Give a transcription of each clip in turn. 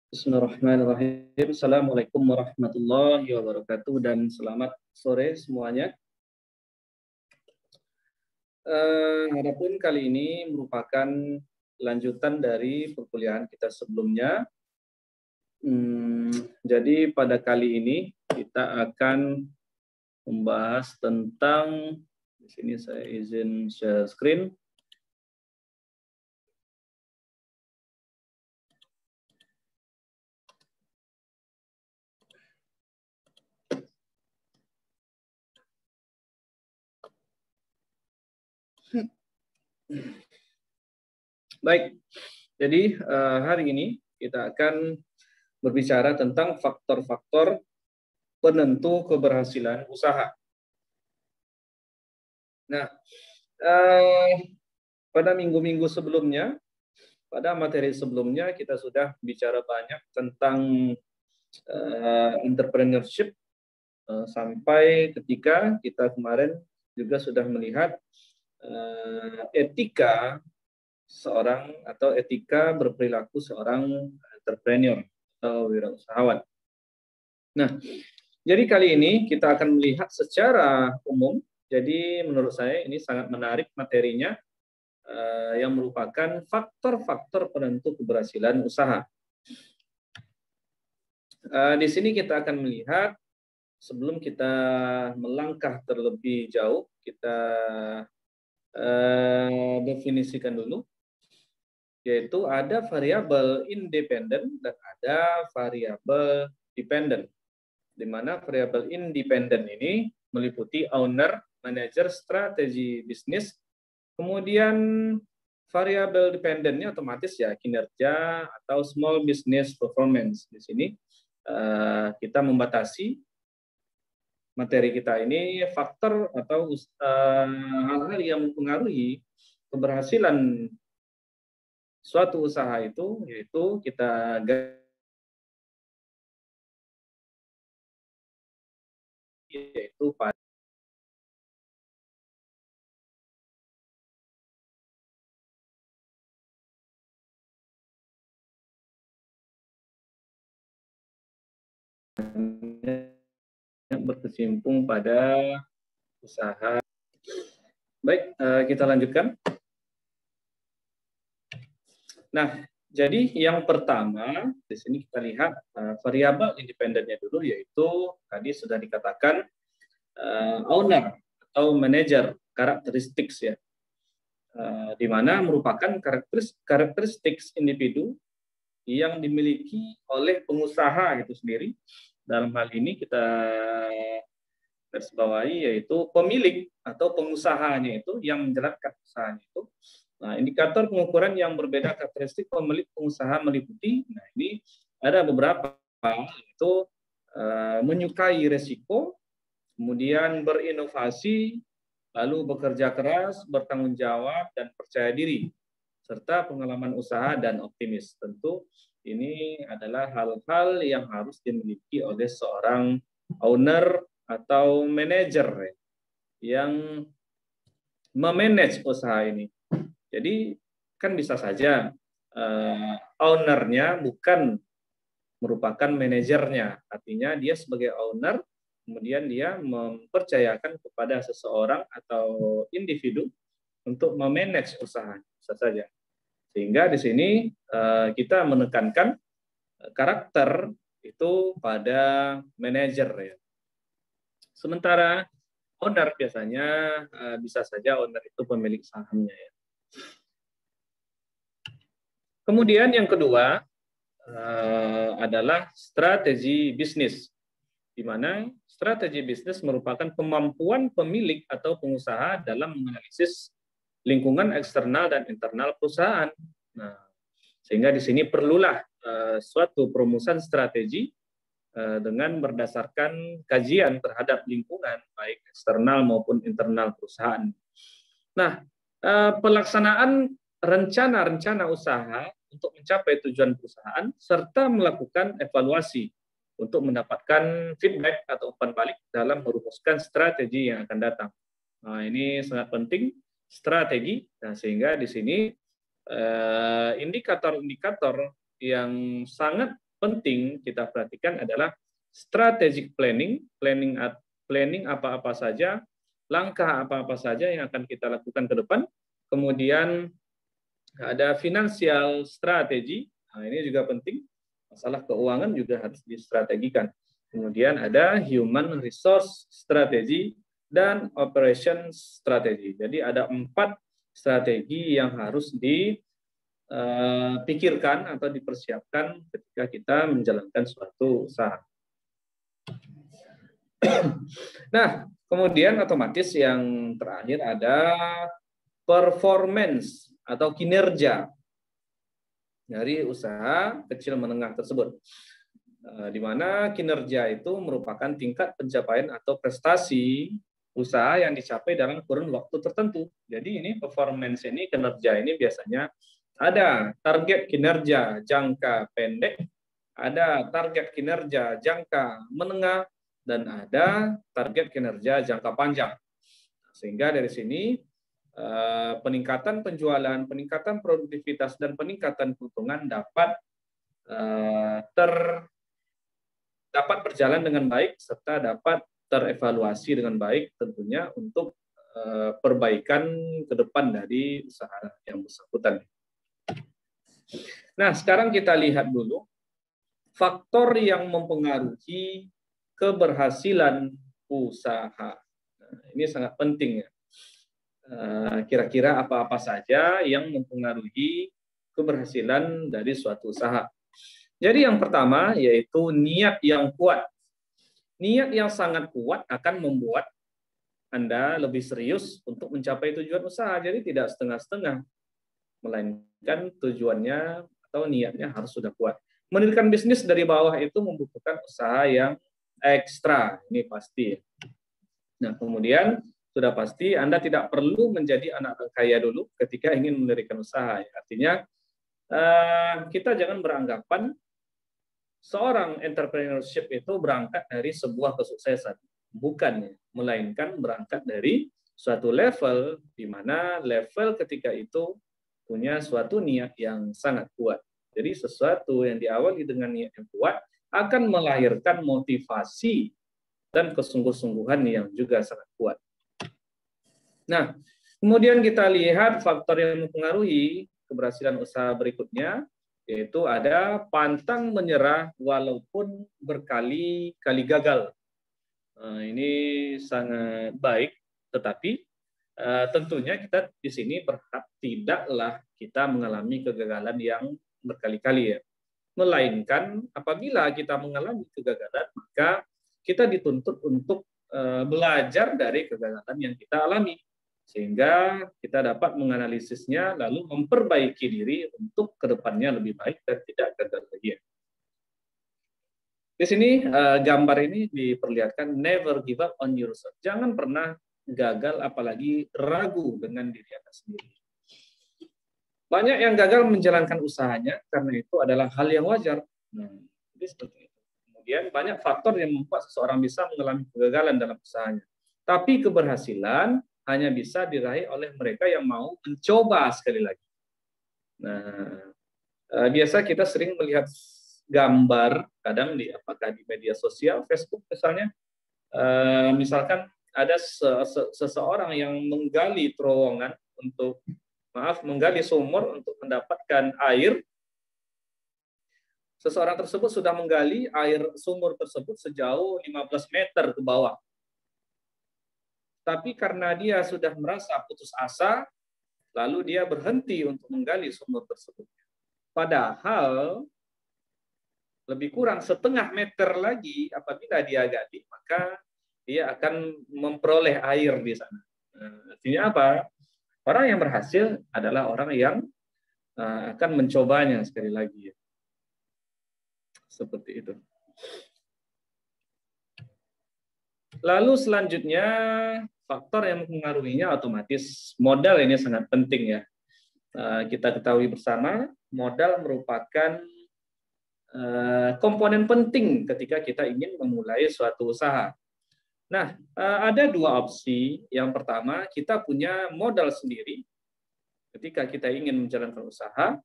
Bismillahirrahmanirrahim. Assalamualaikum warahmatullahi wabarakatuh dan selamat sore semuanya. Adapun kali ini merupakan lanjutan dari perkuliahan kita sebelumnya. Jadi pada kali ini kita akan membahas tentang, di sini saya izin share screen. Baik, jadi hari ini kita akan berbicara tentang faktor-faktor penentu keberhasilan usaha. Nah, pada minggu-minggu sebelumnya, pada materi sebelumnya kita sudah bicara banyak tentang entrepreneurship sampai ketika kita kemarin juga sudah melihat etika seorang atau etika berperilaku seorang entrepreneur atau wirausahawan. Nah, jadi kali ini kita akan melihat secara umum. Jadi menurut saya ini sangat menarik materinya yang merupakan faktor-faktor penentu keberhasilan usaha. Di sini kita akan melihat sebelum kita melangkah terlebih jauh, kita definisikan dulu, yaitu ada variabel independen dan ada variabel dependent. Di mana variabel independen ini meliputi owner, manager, strategi bisnis, kemudian variabel dependennya otomatis ya kinerja atau small business performance. Di sini kita membatasi materi kita ini faktor atau hal-hal yang mempengaruhi keberhasilan suatu usaha itu, yaitu kita yaitu pada yang berkecimpung pada usaha. Baik, kita lanjutkan. Nah, jadi yang pertama di sini kita lihat variabel independennya dulu, yaitu tadi sudah dikatakan owner atau manager karakteristik ya, di mana merupakan karakteristik individu yang dimiliki oleh pengusaha itu sendiri. Dalam hal ini kita garis bawahi yaitu pemilik atau pengusahanya itu yang menjalankan usahanya itu. Nah, indikator pengukuran yang berbeda karakteristik pemilik pengusaha meliputi, nah ini ada beberapa, yaitu menyukai resiko, kemudian berinovasi, lalu bekerja keras, bertanggung jawab, dan percaya diri, serta pengalaman usaha dan optimis. Tentu ini adalah hal-hal yang harus dimiliki oleh seorang owner atau manajer yang memanage usaha ini. Jadi kan bisa saja ownernya bukan merupakan manajernya, artinya dia sebagai owner, kemudian dia mempercayakan kepada seseorang atau individu untuk memanage usaha, bisa saja. Sehingga di sini kita menekankan karakter itu pada manajer ya. Sementara owner biasanya bisa saja owner itu pemilik sahamnya ya. Kemudian yang kedua adalah strategi bisnis, di mana strategi bisnis merupakan kemampuan pemilik atau pengusaha dalam menganalisis lingkungan eksternal dan internal perusahaan. Nah, sehingga di sini perlulah suatu perumusan strategi dengan berdasarkan kajian terhadap lingkungan baik eksternal maupun internal perusahaan. Nah, pelaksanaan rencana-rencana usaha untuk mencapai tujuan perusahaan serta melakukan evaluasi untuk mendapatkan feedback atau umpan balik dalam merumuskan strategi yang akan datang. Nah, ini sangat penting, strategi. Nah, sehingga di sini indikator-indikator yang sangat penting kita perhatikan adalah strategic planning, planning apa-apa saja, langkah apa-apa saja yang akan kita lakukan ke depan. Kemudian ada financial strategi, nah, ini juga penting. Masalah keuangan juga harus distrategikan. Kemudian ada human resource strategi dan operation strategi. Jadi ada 4 strategi yang harus dipikirkan atau dipersiapkan ketika kita menjalankan suatu usaha. Nah, kemudian otomatis yang terakhir ada performance atau kinerja dari usaha kecil menengah tersebut, di mana kinerja itu merupakan tingkat pencapaian atau prestasi usaha yang dicapai dalam kurun waktu tertentu. Jadi ini performance ini, kinerja ini biasanya ada target kinerja jangka pendek, ada target kinerja jangka menengah, dan ada target kinerja jangka panjang. Sehingga dari sini peningkatan penjualan, peningkatan produktivitas, dan peningkatan keuntungan dapat berjalan dengan baik serta dapat terevaluasi dengan baik tentunya untuk perbaikan ke depan dari usaha yang bersangkutan. Nah, sekarang kita lihat dulu faktor yang mempengaruhi keberhasilan usaha. Nah, ini sangat penting ya. Kira-kira apa-apa saja yang mempengaruhi keberhasilan dari suatu usaha. Jadi yang pertama yaitu niat yang kuat. Niat yang sangat kuat akan membuat Anda lebih serius untuk mencapai tujuan usaha. Jadi tidak setengah-setengah, melainkan tujuannya atau niatnya harus sudah kuat. Mendirikan bisnis dari bawah itu membutuhkan usaha yang ekstra, ini pasti. Nah, kemudian sudah pasti Anda tidak perlu menjadi anak kaya dulu ketika ingin mendirikan usaha. Artinya kita jangan beranggapan seorang entrepreneurship itu berangkat dari sebuah kesuksesan. Bukan, melainkan berangkat dari suatu level di mana level ketika itu punya suatu niat yang sangat kuat. Jadi sesuatu yang diawali dengan niat yang kuat akan melahirkan motivasi dan kesungguh-sungguhan yang juga sangat kuat. Nah, kemudian kita lihat faktor yang mempengaruhi keberhasilan usaha berikutnya, yaitu ada pantang menyerah walaupun berkali-kali gagal. Ini sangat baik, tetapi tentunya kita di sini berharap tidaklah kita mengalami kegagalan yang berkali-kali ya. Melainkan apabila kita mengalami kegagalan, maka kita dituntut untuk belajar dari kegagalan yang kita alami. Sehingga kita dapat menganalisisnya lalu memperbaiki diri untuk kedepannya lebih baik dan tidak gagal lagi. Di sini gambar ini diperlihatkan never give up on yourself. Jangan pernah gagal apalagi ragu dengan diri Anda sendiri. Banyak yang gagal menjalankan usahanya karena itu adalah hal yang wajar. Jadi seperti itu. Kemudian banyak faktor yang membuat seseorang bisa mengalami kegagalan dalam usahanya. Tapi keberhasilan hanya bisa diraih oleh mereka yang mau mencoba sekali lagi. Nah, biasa kita sering melihat gambar, kadang apakah di media sosial, Facebook misalnya, misalkan ada seseorang yang menggali terowongan menggali sumur untuk mendapatkan air. Seseorang tersebut sudah menggali air sumur tersebut sejauh 15 meter ke bawah. Tapi karena dia sudah merasa putus asa, lalu dia berhenti untuk menggali sumur tersebut. Padahal lebih kurang setengah meter lagi apabila dia gali, maka dia akan memperoleh air di sana. Artinya apa? Orang yang berhasil adalah orang yang akan mencobanya sekali lagi. Seperti itu. Lalu selanjutnya faktor yang mempengaruhinya otomatis modal, ini sangat penting ya. Kita ketahui bersama modal merupakan komponen penting ketika kita ingin memulai suatu usaha. Nah, ada dua opsi. Yang pertama, kita punya modal sendiri ketika kita ingin menjalankan usaha.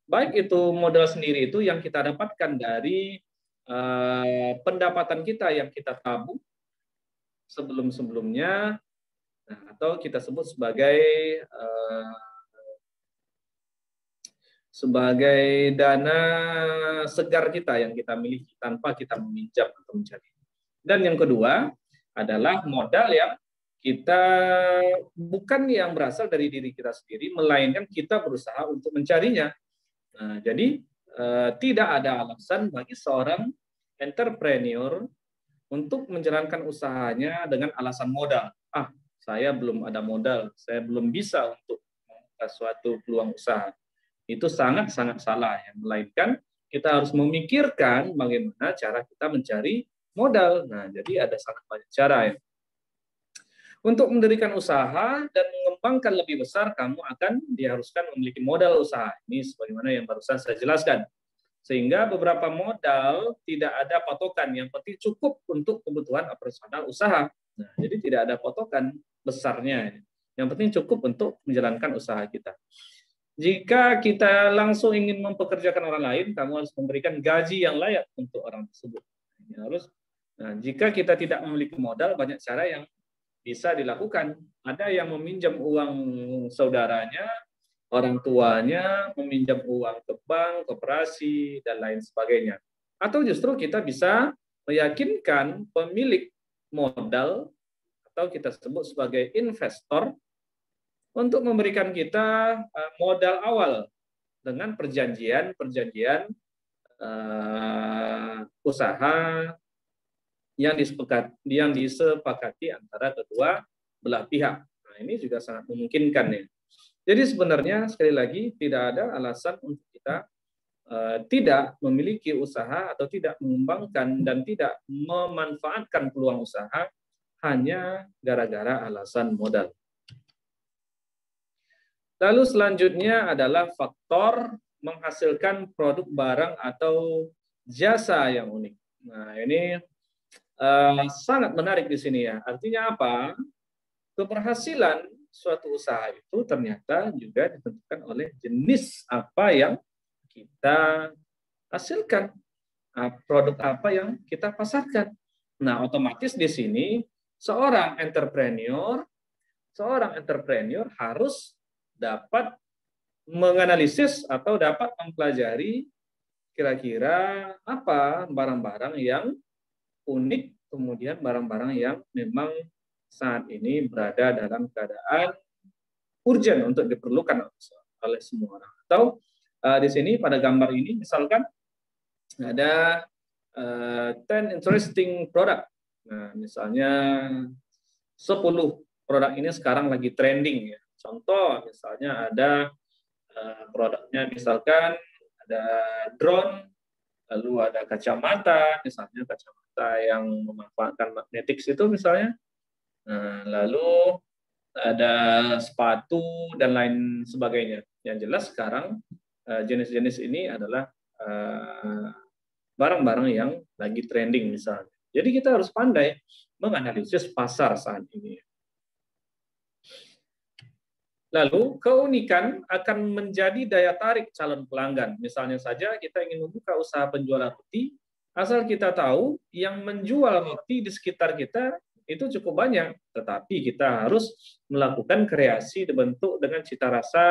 Baik itu modal sendiri itu yang kita dapatkan dari pendapatan kita yang kita tabung sebelum-sebelumnya, nah, atau kita sebut sebagai dana segar kita yang kita miliki tanpa kita meminjam atau mencari. Dan yang kedua adalah modal yang kita bukan yang berasal dari diri kita sendiri, melainkan kita berusaha untuk mencarinya. Nah, jadi tidak ada alasan bagi seorang entrepreneur untuk menjalankan usahanya dengan alasan modal. Saya belum ada modal, saya belum bisa untuk membuka suatu peluang usaha. Itu sangat-sangat salah. Melainkan kita harus memikirkan bagaimana cara kita mencari modal. Nah, jadi ada sangat banyak cara ya. Untuk mendirikan usaha dan mengembangkan lebih besar, kamu akan diharuskan memiliki modal usaha. Ini sebagaimana yang barusan saya jelaskan. Sehingga beberapa modal tidak ada patokan, yang penting cukup untuk kebutuhan operasional usaha. Nah, jadi tidak ada patokan besarnya. Yang penting cukup untuk menjalankan usaha kita. Jika kita langsung ingin mempekerjakan orang lain, kamu harus memberikan gaji yang layak untuk orang tersebut. Ini harus. Nah, jika kita tidak memiliki modal, banyak cara yang bisa dilakukan. Ada yang meminjam uang saudaranya, orang tuanya, meminjam uang ke bank, koperasi, dan lain sebagainya. Atau justru kita bisa meyakinkan pemilik modal, atau kita sebut sebagai investor, untuk memberikan kita modal awal dengan perjanjian usaha yang disepakati antara kedua belah pihak. Nah, ini juga sangat memungkinkan ya. Jadi sebenarnya sekali lagi tidak ada alasan untuk kita tidak memiliki usaha atau tidak mengembangkan dan tidak memanfaatkan peluang usaha hanya gara-gara alasan modal. Lalu selanjutnya adalah faktor menghasilkan produk barang atau jasa yang unik. Nah, ini sangat menarik di sini ya. Artinya apa? Keberhasilan suatu usaha itu ternyata juga ditentukan oleh jenis apa yang kita hasilkan, produk apa yang kita pasarkan. Nah, otomatis di sini seorang entrepreneur harus dapat menganalisis atau dapat mempelajari kira-kira apa barang-barang yang unik, kemudian barang-barang yang memang saat ini berada dalam keadaan urgent untuk diperlukan oleh semua orang. Atau di sini pada gambar ini misalkan ada 10 interesting product. Nah, misalnya 10 produk ini sekarang lagi trending ya. Contoh misalnya ada produknya misalkan ada drone, lalu ada kacamata, misalnya kacamata yang memanfaatkan magnetics itu misalnya. Nah, lalu ada sepatu dan lain sebagainya. Yang jelas sekarang jenis-jenis ini adalah barang-barang yang lagi trending misalnya. Jadi kita harus pandai menganalisis pasar saat ini. Lalu keunikan akan menjadi daya tarik calon pelanggan. Misalnya saja kita ingin membuka usaha penjualan roti, asal kita tahu yang menjual roti di sekitar kita itu cukup banyak, tetapi kita harus melakukan kreasi dibentuk dengan cita rasa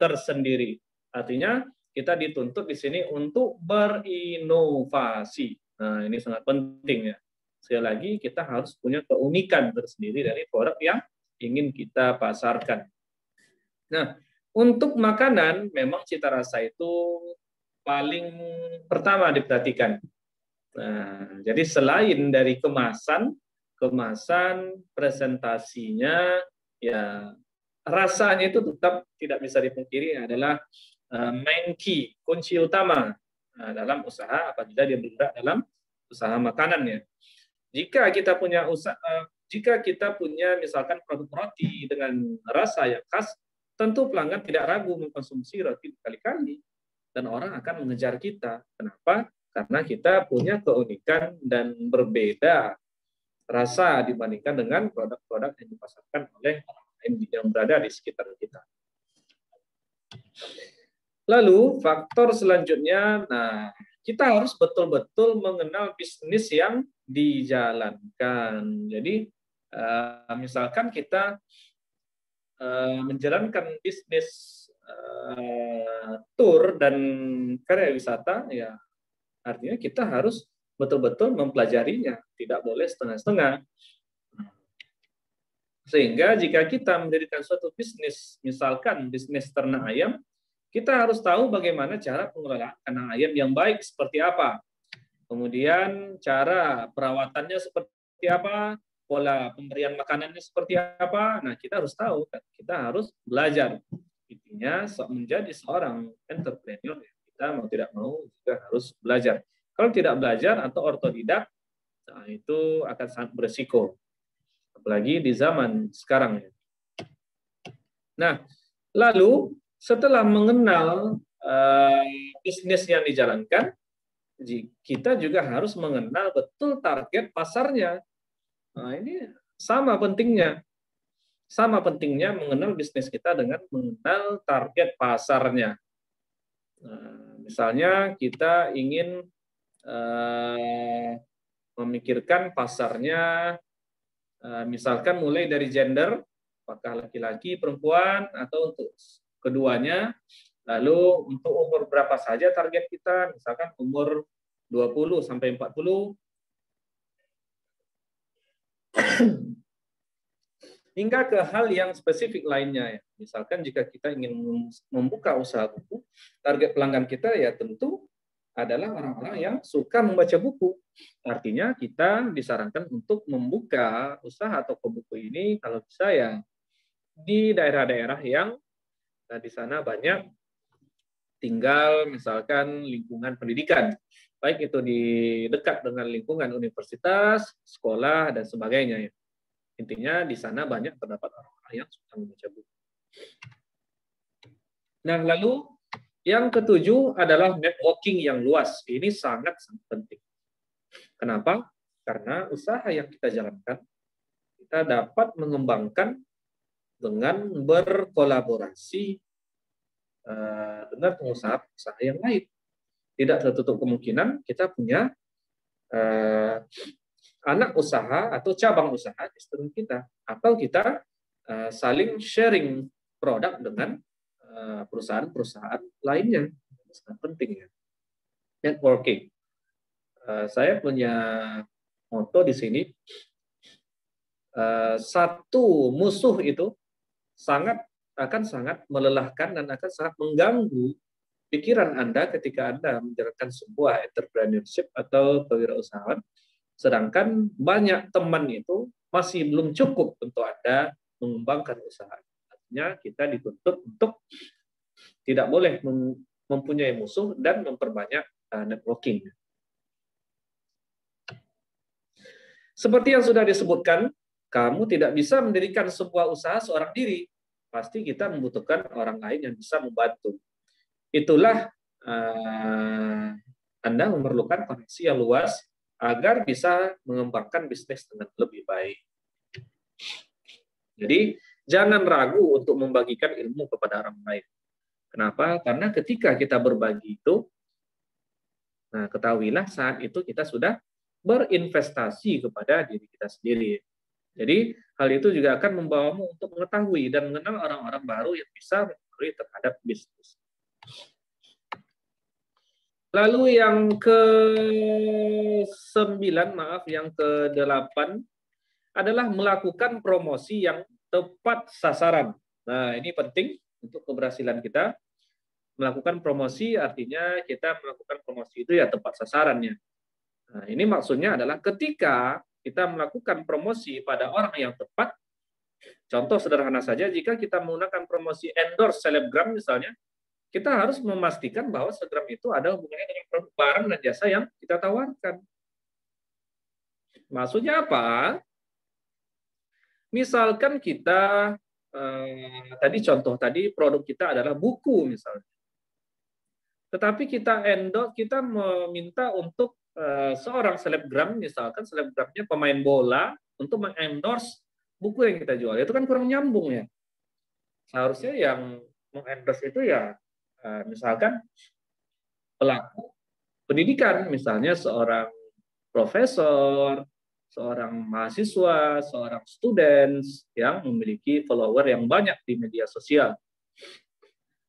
tersendiri. Artinya kita dituntut di sini untuk berinovasi. Nah, ini sangat penting ya. Sekali lagi kita harus punya keunikan tersendiri dari produk yang ingin kita pasarkan. Nah, untuk makanan memang cita rasa itu paling pertama diperhatikan. Nah, jadi selain dari kemasan presentasinya, ya rasanya itu tetap tidak bisa dipungkiri adalah main key, kunci utama dalam usaha apabila dia bergerak dalam usaha makanannya. Jika kita punya misalkan produk roti dengan rasa yang khas, tentu pelanggan tidak ragu mengkonsumsi roti berkali-kali dan orang akan mengejar kita. Kenapa? Karena kita punya keunikan dan berbeda rasa dibandingkan dengan produk-produk yang dipasarkan oleh orang lain yang berada di sekitar kita. Lalu faktor selanjutnya, nah kita harus betul-betul mengenal bisnis yang dijalankan. Jadi misalkan kita menjalankan bisnis tour dan karya wisata, ya artinya kita harus betul-betul mempelajarinya, tidak boleh setengah-setengah. Sehingga jika kita mendirikan suatu bisnis, misalkan bisnis ternak ayam, kita harus tahu bagaimana cara pengelolaan kandang ayam yang baik seperti apa. Kemudian cara perawatannya seperti apa, pola pemberian makanannya seperti apa. Nah, kita harus tahu, kita harus belajar. Intinya menjadi seorang entrepreneur, kita mau tidak mau juga harus belajar. Kalau tidak belajar atau otodidak, nah itu akan sangat beresiko. Apalagi di zaman sekarang. Nah, lalu setelah mengenal bisnis yang dijalankan, kita juga harus mengenal betul target pasarnya. Nah, ini sama pentingnya. Sama pentingnya mengenal bisnis kita dengan mengenal target pasarnya. Nah, misalnya kita ingin memikirkan pasarnya, misalkan mulai dari gender, apakah laki-laki, perempuan, atau untuk keduanya. Lalu untuk umur berapa saja target kita, misalkan umur 20 sampai 40. Hingga ke hal yang spesifik lainnya. Misalkan jika kita ingin membuka usaha buku, target pelanggan kita ya tentu adalah orang-orang yang suka membaca buku. Artinya kita disarankan untuk membuka usaha toko buku ini kalau bisa ya di daerah-daerah yang di sana banyak tinggal, misalkan lingkungan pendidikan, baik itu di dekat dengan lingkungan universitas, sekolah, dan sebagainya. Intinya di sana banyak terdapat orang-orang yang suka membaca buku. Nah, lalu yang ketujuh adalah networking yang luas. Ini sangat-sangat penting. Kenapa? Karena usaha yang kita jalankan, kita dapat mengembangkan dengan berkolaborasi dengan pengusaha-pengusaha yang lain. Tidak tertutup kemungkinan kita punya anak usaha atau cabang usaha di seluruh kita, atau kita saling sharing produk dengan perusahaan-perusahaan lainnya. Sangat penting ya. Networking. Saya punya motto di sini, satu musuh itu akan sangat melelahkan dan akan sangat mengganggu pikiran Anda ketika Anda menjalankan sebuah entrepreneurship atau kewirausahaan, sedangkan banyak teman itu masih belum cukup untuk Anda mengembangkan usaha. Artinya kita dituntut untuk tidak boleh mempunyai musuh dan memperbanyak networking. Seperti yang sudah disebutkan, kamu tidak bisa mendirikan sebuah usaha seorang diri. Pasti kita membutuhkan orang lain yang bisa membantu. Itulah Anda memerlukan koneksi yang luas agar bisa mengembangkan bisnis dengan lebih baik. Jadi, jangan ragu untuk membagikan ilmu kepada orang lain. Kenapa? Karena ketika kita berbagi itu, nah ketahuilah saat itu kita sudah berinvestasi kepada diri kita sendiri. Jadi, hal itu juga akan membawamu untuk mengetahui dan mengenal orang-orang baru yang bisa mempengaruhi terhadap bisnis. Lalu yang ke-9, yang ke-8 adalah melakukan promosi yang tepat sasaran. Nah, ini penting untuk keberhasilan kita. Melakukan promosi artinya kita melakukan promosi itu ya tepat sasarannya. Nah, ini maksudnya adalah ketika kita melakukan promosi pada orang yang tepat, contoh sederhana saja, jika kita menggunakan promosi endorse selebgram misalnya, kita harus memastikan bahwa selebgram itu ada hubungannya dengan produk barang dan jasa yang kita tawarkan. Maksudnya apa? Misalkan kita, contoh tadi produk kita adalah buku misalnya. Tetapi kita meminta untuk seorang selebgram, misalkan selebgramnya pemain bola, untuk mengendorse buku yang kita jual. Itu kan kurang nyambung ya. Seharusnya yang mengendorse itu ya Misalkan pelaku pendidikan, misalnya seorang profesor, seorang mahasiswa, seorang students yang memiliki follower yang banyak di media sosial.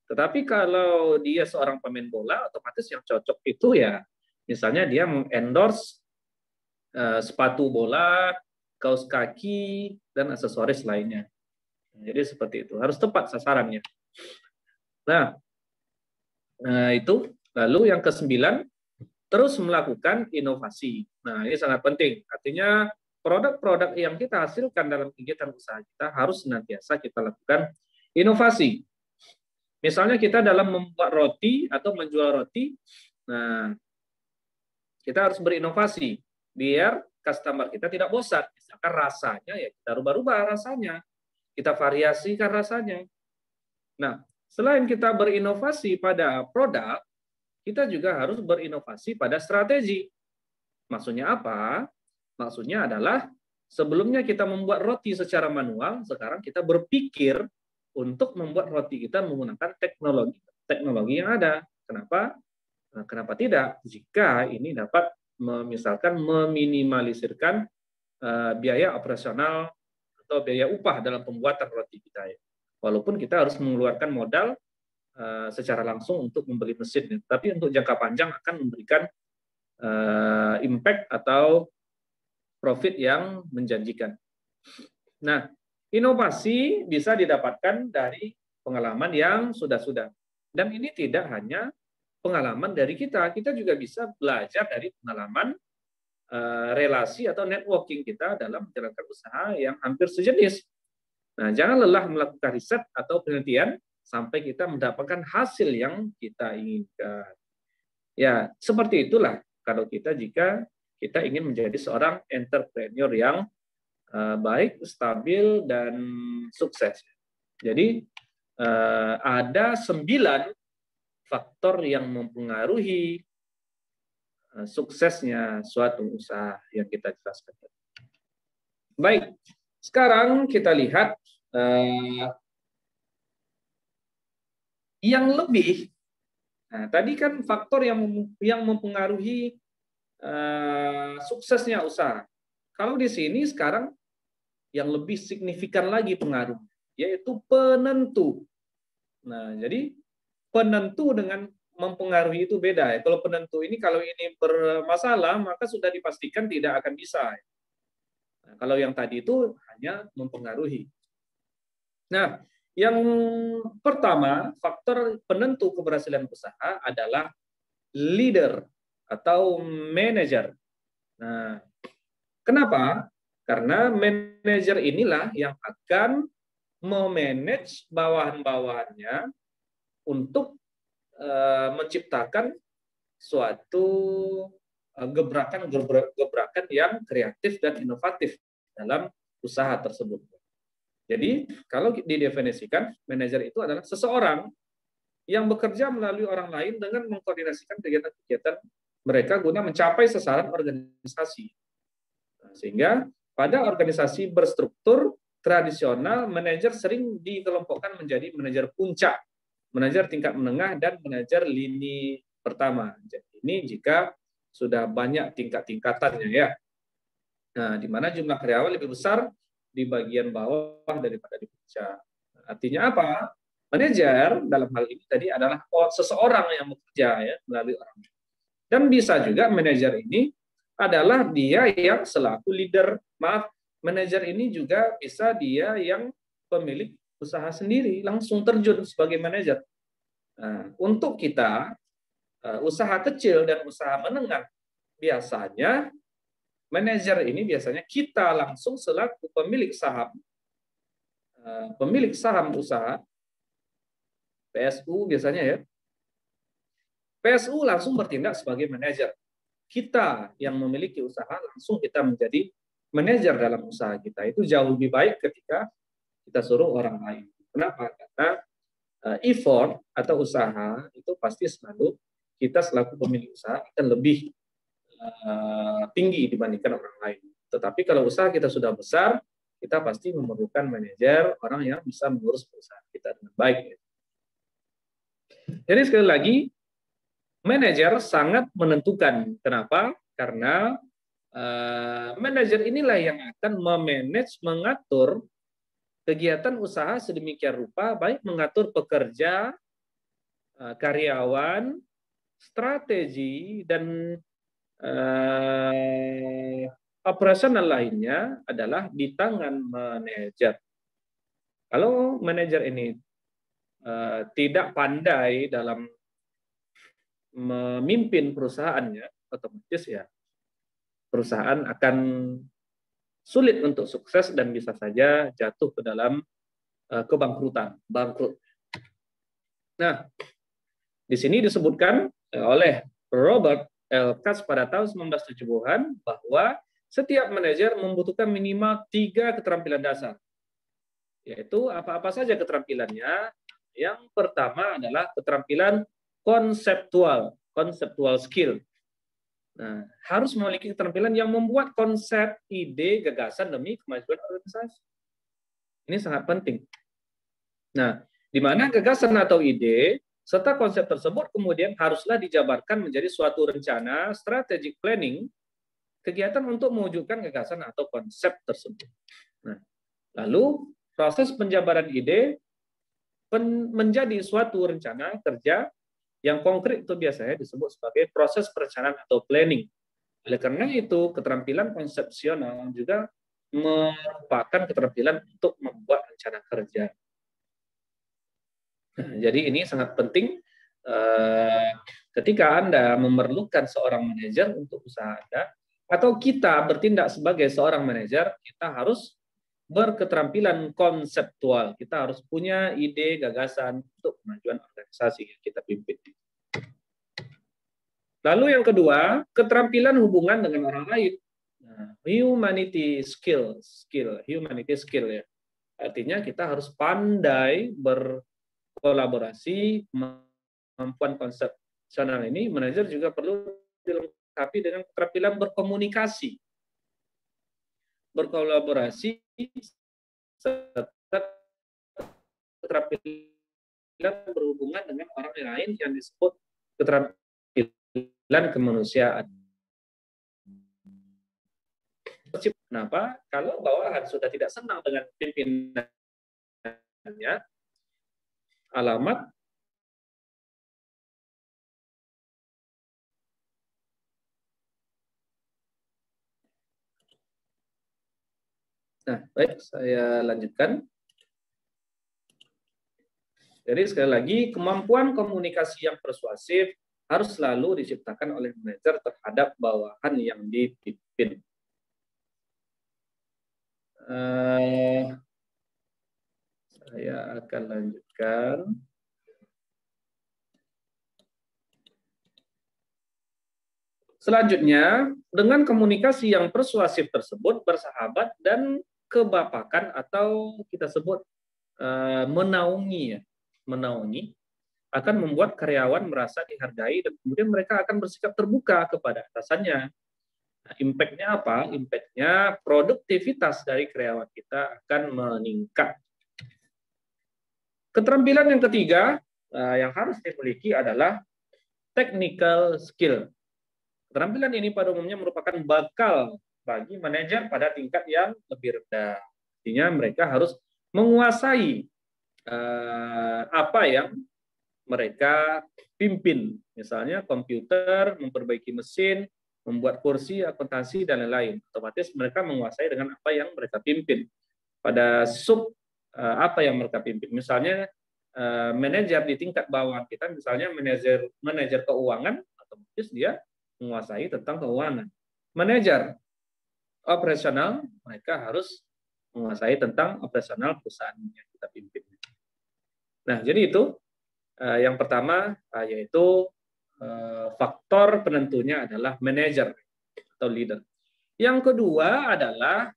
Tetapi kalau dia seorang pemain bola, otomatis yang cocok itu ya, misalnya dia mengendorse sepatu bola, kaos kaki, dan aksesoris lainnya. Jadi seperti itu, harus tepat sasarannya. Nah, itu. Lalu yang ke-9, terus melakukan inovasi. Nah, ini sangat penting. Artinya produk-produk yang kita hasilkan dalam kegiatan usaha kita harus senantiasa kita lakukan inovasi. Misalnya kita dalam membuat roti atau menjual roti, nah kita harus berinovasi biar customer kita tidak bosan. Misalkan rasanya ya kita rubah-rubah rasanya, kita variasikan rasanya. Nah, selain kita berinovasi pada produk, kita juga harus berinovasi pada strategi. Maksudnya apa? Maksudnya adalah sebelumnya kita membuat roti secara manual, sekarang kita berpikir untuk membuat roti kita menggunakan teknologi yang ada. Kenapa? Kenapa tidak? Jika ini dapat misalkan meminimalisirkan biaya operasional atau biaya upah dalam pembuatan roti kita. Walaupun kita harus mengeluarkan modal secara langsung untuk membeli mesin, tapi untuk jangka panjang akan memberikan impact atau profit yang menjanjikan. Nah, inovasi bisa didapatkan dari pengalaman yang sudah-sudah. Dan ini tidak hanya pengalaman dari kita juga bisa belajar dari pengalaman relasi atau networking kita dalam menjalankan usaha yang hampir sejenis. Nah, jangan lelah melakukan riset atau penelitian sampai kita mendapatkan hasil yang kita inginkan. Ya, seperti itulah kalau jika kita ingin menjadi seorang entrepreneur yang baik, stabil, dan sukses. Jadi, ada 9 faktor yang mempengaruhi suksesnya suatu usaha yang kita jelaskan. Baik, sekarang kita lihat yang lebih. Nah, tadi kan faktor yang mempengaruhi suksesnya usaha. Kalau di sini sekarang yang lebih signifikan lagi pengaruh, yaitu penentu. Nah, jadi penentu dengan mempengaruhi itu beda. Kalau penentu ini, kalau ini bermasalah, maka sudah dipastikan tidak akan bisa. Nah, kalau yang tadi itu hanya mempengaruhi. Nah, yang pertama, faktor penentu keberhasilan usaha adalah leader atau manajer. Nah, kenapa? Karena manajer inilah yang akan memanage bawahan-bawahannya untuk menciptakan suatu gebrakan yang kreatif dan inovatif dalam usaha tersebut. Jadi, kalau didefinisikan, manajer itu adalah seseorang yang bekerja melalui orang lain dengan mengkoordinasikan kegiatan-kegiatan mereka guna mencapai sasaran organisasi. Sehingga pada organisasi berstruktur tradisional, manajer sering dikelompokkan menjadi manajer puncak, manajer tingkat menengah, dan manajer lini pertama. Jadi ini jika sudah banyak tingkat-tingkatannya ya. Nah, di mana jumlah karyawan lebih besar di bagian bawah daripada di puncak. Artinya apa? Manajer dalam hal ini tadi adalah seseorang yang bekerja ya melalui orang. Dan bisa juga manajer ini adalah dia yang selaku leader. Maaf, manajer ini juga bisa dia yang pemilik usaha sendiri, langsung terjun sebagai manajer. Nah, untuk kita, usaha kecil dan usaha menengah, biasanya manajer ini biasanya kita langsung selaku pemilik saham usaha, PSU biasanya ya, PSU langsung bertindak sebagai manajer. Kita yang memiliki usaha langsung kita menjadi manajer dalam usaha kita. Itu jauh lebih baik ketika kita suruh orang lain. Kenapa? Karena effort atau usaha itu pasti selalu kita selaku pemilik usaha akan lebih tinggi dibandingkan orang lain. Tetapi kalau usaha kita sudah besar, kita pasti memerlukan manajer, orang yang bisa mengurus perusahaan kita dengan baik. Jadi sekali lagi, manajer sangat menentukan. Kenapa? Karena manajer inilah yang akan memanage, mengatur kegiatan usaha sedemikian rupa, baik mengatur pekerja, karyawan, strategi, dan operasional lainnya adalah di tangan manajer. Kalau manajer ini tidak pandai dalam memimpin perusahaannya, otomatis ya perusahaan akan sulit untuk sukses dan bisa saja jatuh ke dalam kebangkrutan, bangkrut. Nah, di sini disebutkan oleh Robert L. Katz pada tahun 1970-an bahwa setiap manajer membutuhkan minimal 3 keterampilan dasar. Yaitu apa-apa saja keterampilannya. Yang pertama adalah keterampilan konseptual skill. Nah, harus memiliki keterampilan yang membuat konsep, ide, gagasan demi kemajuan organisasi. Ini sangat penting. Nah, di mana gagasan atau ide serta konsep tersebut kemudian haruslah dijabarkan menjadi suatu rencana, strategic planning, kegiatan untuk mewujudkan gagasan atau konsep tersebut. Nah, lalu proses penjabaran ide menjadi suatu rencana kerja yang konkret itu biasanya disebut sebagai proses perencanaan atau planning. Oleh karena itu, keterampilan konsepsional juga merupakan keterampilan untuk membuat rencana kerja. Jadi ini sangat penting ketika Anda memerlukan seorang manajer untuk usaha Anda, atau kita bertindak sebagai seorang manajer, kita harus berketerampilan konseptual. Kita harus punya ide, gagasan untuk kemajuan organisasi yang kita pimpin. Lalu yang kedua, keterampilan hubungan dengan orang lain. Humanity skill ya. Artinya kita harus pandai berkolaborasi, kemampuan konsepsional ini, manajer juga perlu dilengkapi dengan keterampilan berkomunikasi, berkolaborasi, serta keterampilan berhubungan dengan orang lain yang disebut keterampilan kemanusiaan. Kenapa? Kalau bawahan sudah tidak senang dengan pimpinannya, alamat Nah, baik, saya lanjutkan. Jadi sekali lagi, kemampuan komunikasi yang persuasif harus selalu diciptakan oleh manajer terhadap bawahan yang dipimpin. Saya akan lanjutkan. Selanjutnya, dengan komunikasi yang persuasif tersebut, bersahabat dan kebapakan atau kita sebut menaungi akan membuat karyawan merasa dihargai dan kemudian mereka akan bersikap terbuka kepada atasannya. Nah, impact-nya apa? Impact-nya produktivitas dari karyawan kita akan meningkat. Keterampilan yang ketiga yang harus dimiliki adalah technical skill. Keterampilan ini pada umumnya merupakan bakal bagi manajer pada tingkat yang lebih rendah. Artinya mereka harus menguasai apa yang mereka pimpin. Misalnya komputer, memperbaiki mesin, membuat kursi, akuntansi, dan lain-lain. Otomatis mereka menguasai dengan apa yang mereka pimpin. Pada sub apa yang mereka pimpin. Misalnya manajer di tingkat bawah kita, misalnya manajer keuangan, otomatis dia menguasai tentang keuangan. Manajer operasional, mereka harus menguasai tentang operasional perusahaan yang kita pimpin. Nah, jadi itu yang pertama yaitu faktor penentunya adalah manajer atau leader. Yang kedua adalah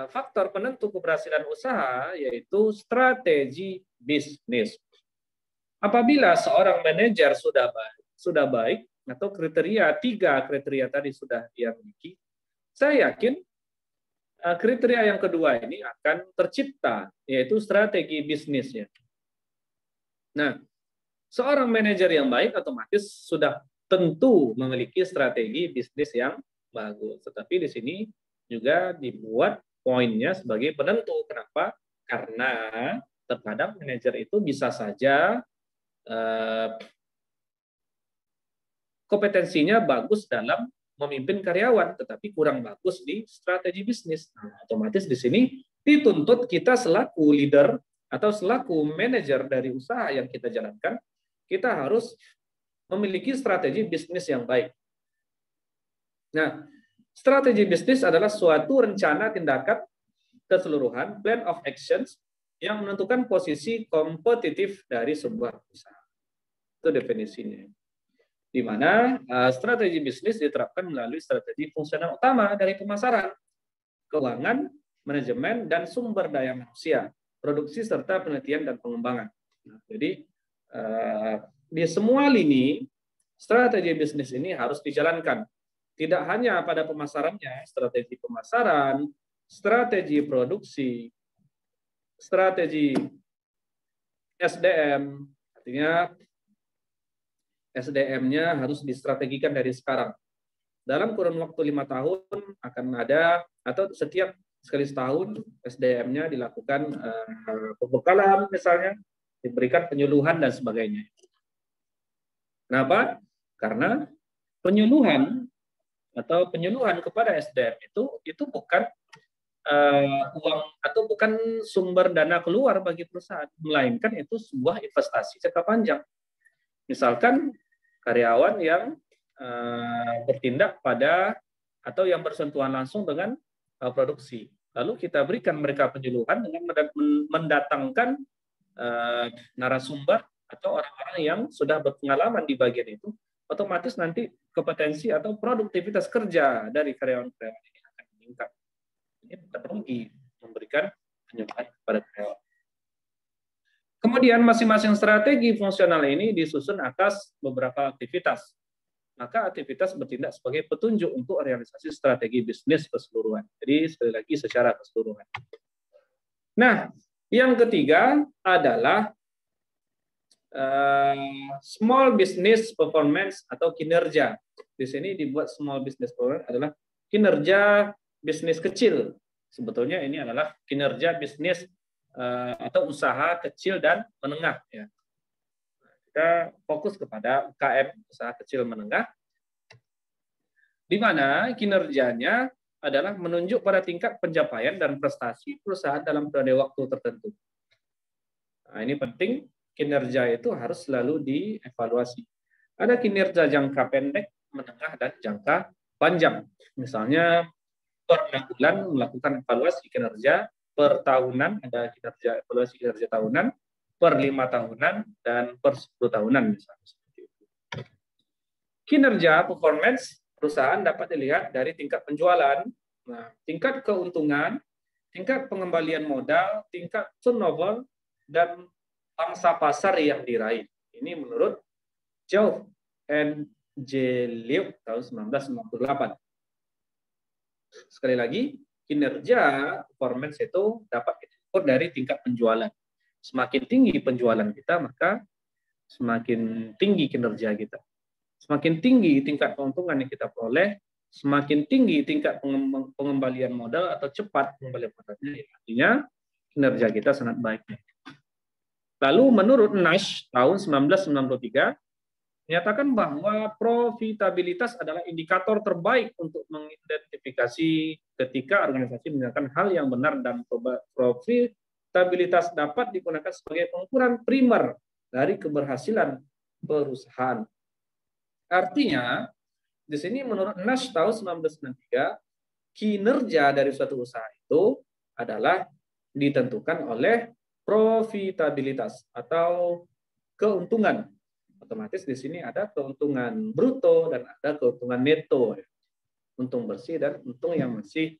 faktor penentu keberhasilan usaha yaitu strategi bisnis. Apabila seorang manajer sudah baik atau tiga kriteria tadi sudah dia miliki, saya yakin kriteria yang kedua ini akan tercipta, yaitu strategi bisnisnya. Nah, Seorang manajer yang baik otomatis sudah tentu memiliki strategi bisnis yang bagus. Tetapi di sini juga dibuat poinnya sebagai penentu. Kenapa? Karena terkadang manajer itu bisa saja kompetensinya bagus dalam memimpin karyawan, tetapi kurang bagus di strategi bisnis. Nah, otomatis di sini dituntut kita selaku leader atau selaku manajer dari usaha yang kita jalankan, kita harus memiliki strategi bisnis yang baik. Nah, strategi bisnis adalah suatu rencana tindakan keseluruhan, plan of actions, yang menentukan posisi kompetitif dari sebuah usaha. Itu definisinya. Di mana strategi bisnis diterapkan melalui strategi fungsional utama dari pemasaran, keuangan, manajemen, dan sumber daya manusia, produksi, serta penelitian dan pengembangan. Nah, jadi di semua lini, strategi bisnis ini harus dijalankan. Tidak hanya pada pemasarannya, strategi pemasaran, strategi produksi, strategi SDM, artinya SDM-nya harus distrategikan dari sekarang. Dalam kurun waktu 5 tahun akan ada, atau setiap sekali setahun SDM-nya dilakukan pembekalan misalnya, diberikan penyuluhan dan sebagainya. Kenapa? Karena penyuluhan kepada SDM itu bukan uang atau bukan sumber dana keluar bagi perusahaan, melainkan itu sebuah investasi jangka panjang. Misalkan karyawan yang bertindak pada atau yang bersentuhan langsung dengan produksi, lalu kita berikan mereka penyuluhan dengan mendatangkan narasumber atau orang-orang yang sudah berpengalaman di bagian itu, otomatis nanti kompetensi atau produktivitas kerja dari karyawan-karyawan ini akan meningkat. Ini bukan rugi memberikan penyuluhan kepada karyawan. Kemudian masing-masing strategi fungsional ini disusun atas beberapa aktivitas. Maka aktivitas bertindak sebagai petunjuk untuk realisasi strategi bisnis keseluruhan. Jadi sekali lagi secara keseluruhan. Nah, yang ketiga adalah small business performance atau kinerja. Di sini dibuat small business performance adalah kinerja bisnis kecil. Sebetulnya ini adalah kinerja bisnis atau usaha kecil dan menengah. Ya. Kita fokus kepada UKM, usaha kecil menengah, di mana kinerjanya adalah menunjuk pada tingkat pencapaian dan prestasi perusahaan dalam periode waktu tertentu. Nah, ini penting. Kinerja itu harus selalu dievaluasi. Ada kinerja jangka pendek, menengah, dan jangka panjang. Misalnya per 6 bulan melakukan evaluasi kinerja, per tahunan ada kinerja evaluasi kinerja tahunan, per 5 tahunan, dan per 10 tahunan misalnya. Kinerja performance perusahaan dapat dilihat dari tingkat penjualan, tingkat keuntungan, tingkat pengembalian modal, tingkat turnover, dan pangsa pasar yang diraih. Ini menurut Zhou and Liu tahun 1998. Sekali lagi, kinerja performance itu dapat diukur dari tingkat penjualan. Semakin tinggi penjualan kita, maka semakin tinggi kinerja kita. Semakin tinggi tingkat keuntungan yang kita peroleh, semakin tinggi tingkat pengembalian modal atau cepat pengembalian modalnya. Artinya kinerja kita sangat baik. Lalu menurut Nash tahun 1993 menyatakan bahwa profitabilitas adalah indikator terbaik untuk mengidentifikasi ketika organisasi menyatakan hal yang benar, dan profitabilitas dapat digunakan sebagai pengukuran primer dari keberhasilan perusahaan. Artinya, di sini menurut Nash tahun 1993, kinerja dari suatu usaha itu adalah ditentukan oleh profitabilitas atau keuntungan. Otomatis di sini ada keuntungan bruto dan ada keuntungan neto, untung bersih dan untung yang masih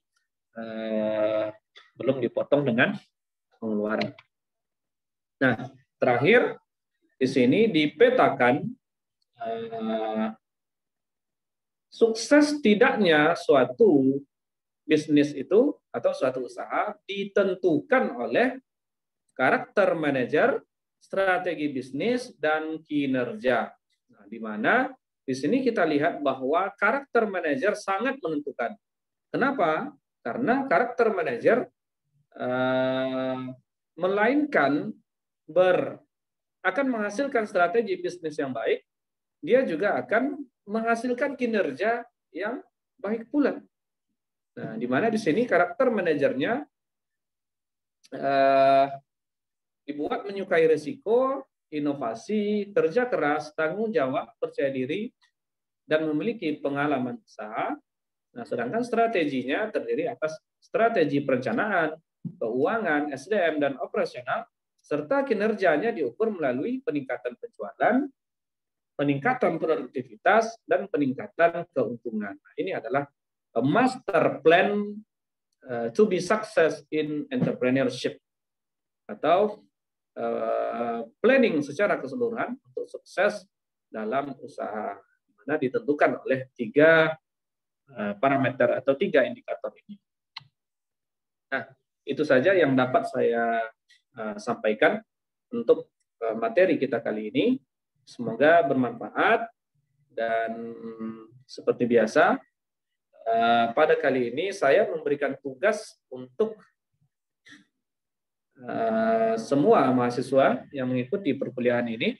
belum dipotong dengan pengeluaran. Nah, terakhir di sini dipetakan sukses tidaknya suatu bisnis itu atau suatu usaha ditentukan oleh karakter manajer, strategi bisnis, dan kinerja. Nah, di mana di sini kita lihat bahwa karakter manajer sangat menentukan. Kenapa? Karena karakter manajer melainkan akan menghasilkan strategi bisnis yang baik, dia juga akan menghasilkan kinerja yang baik pula. Nah, di mana di sini karakter manajernya dibuat menyukai risiko, inovasi, kerja keras, tanggung jawab, percaya diri, dan memiliki pengalaman usaha. Nah, sedangkan strateginya terdiri atas strategi perencanaan, keuangan, SDM, dan operasional, serta kinerjanya diukur melalui peningkatan penjualan, peningkatan produktivitas, dan peningkatan keuntungan. Nah, ini adalah a master plan to be success in entrepreneurship, atau planning secara keseluruhan untuk sukses dalam usaha, mana ditentukan oleh 3 parameter atau 3 indikator ini. Nah, itu saja yang dapat saya sampaikan untuk materi kita kali ini. Semoga bermanfaat, dan seperti biasa pada kali ini saya memberikan tugas untuk semua mahasiswa yang mengikuti perkuliahan ini.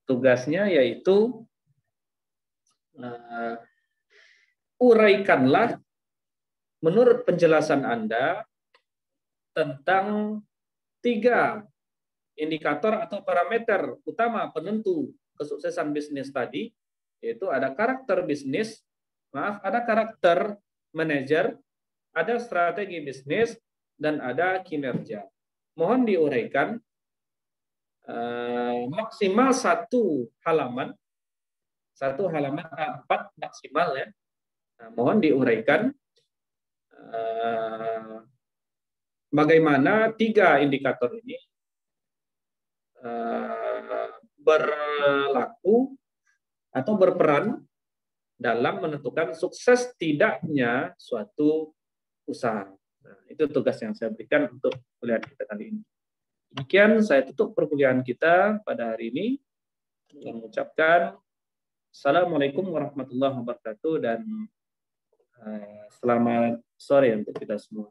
Tugasnya yaitu uraikanlah menurut penjelasan Anda tentang 3 indikator atau parameter utama penentu kesuksesan bisnis tadi, yaitu ada karakter bisnis, ada karakter manajer, ada strategi bisnis, dan ada kinerja. Mohon diuraikan maksimal 1 halaman, 1 halaman A4 maksimal ya. Nah, mohon diuraikan bagaimana 3 indikator ini berlaku atau berperan dalam menentukan sukses tidaknya suatu usaha. Nah, itu tugas yang saya berikan untuk kuliah kita kali ini. Demikian saya tutup perkuliahan kita pada hari ini dengan mengucapkan Assalamualaikum warahmatullahi wabarakatuh, dan selamat sore untuk kita semua.